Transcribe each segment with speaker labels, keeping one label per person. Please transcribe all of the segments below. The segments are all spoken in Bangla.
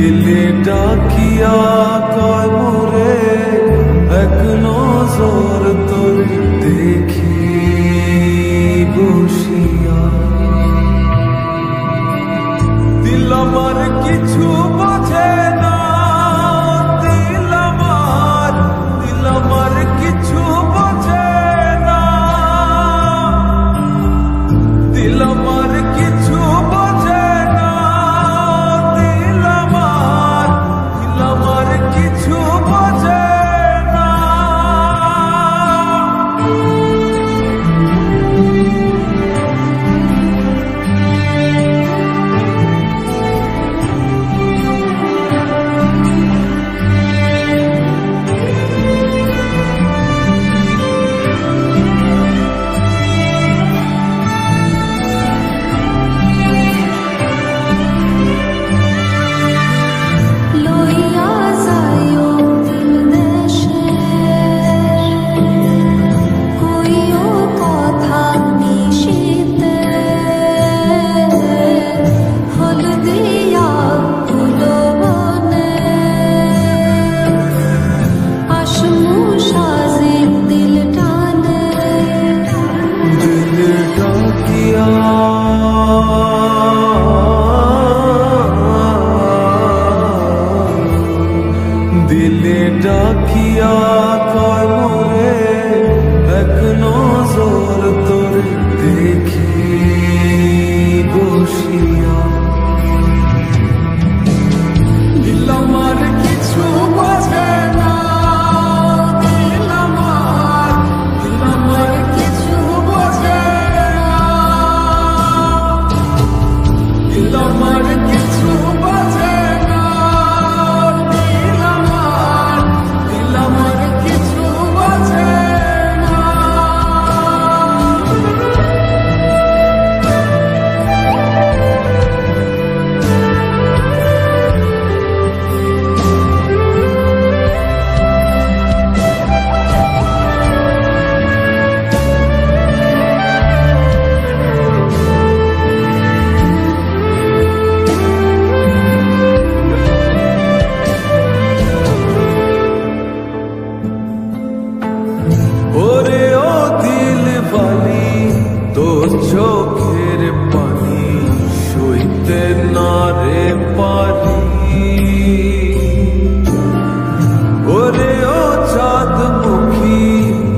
Speaker 1: দিলে ডাকিয়া কয় মোরে এক নজর তোর দেখি বসিয়া। দিল আমার কিছু বোঝে না, দিল আমার কিছু বোঝে না, দিল আমার কিছু বোঝে না, দিল আমার কিছু বোঝে না। দিলে ডাকিয়া কয় মোরে এক নজর তোর দেখি বসিয়া। দিল আমার কিছু বোঝে না, দিল আমার কিছু বোঝে না, দিল আমার কিছু বোঝে না, দিল আমার কিছু বোঝে না। ওরে ও দিল বালি তোর চোখের পানি সইতে না রে পারি। ওরে ও চাঁদ মুখী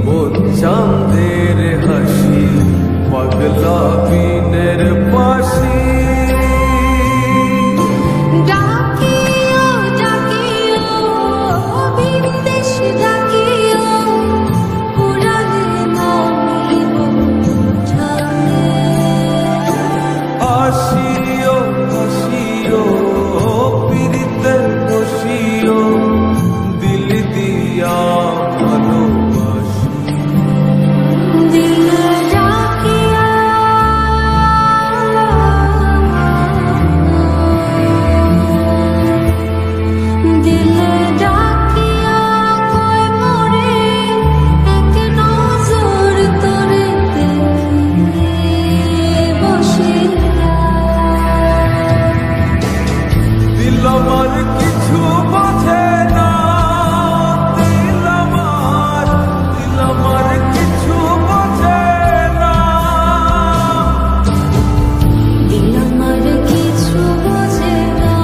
Speaker 1: মোর চাঁদের হাসি পাগলা বিনের পাশি। হাসিও হাসিও পিরিতে বসিও দিল দিয়া ভালোবাসি।
Speaker 2: দিল ডাকিয়া দিল ডাকিয়া কয় মোরে এক নজর তোরে দেখি বসিয়া।
Speaker 1: দিল আমার কিছু বোঝে না, দিল আমার কিছু বোঝে না,
Speaker 2: দিল আমার কিছু বোঝে না,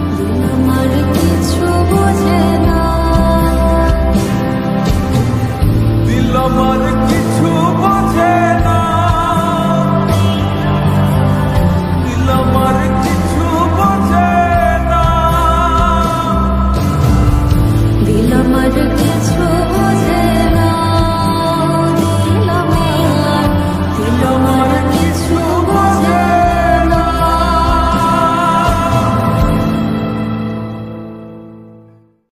Speaker 2: দিল আমার কিছু বোঝে না,
Speaker 1: দিল আমার কিছু বোঝে না, দিল আমার কিছু বোঝে না,
Speaker 2: দিল আমার কিছু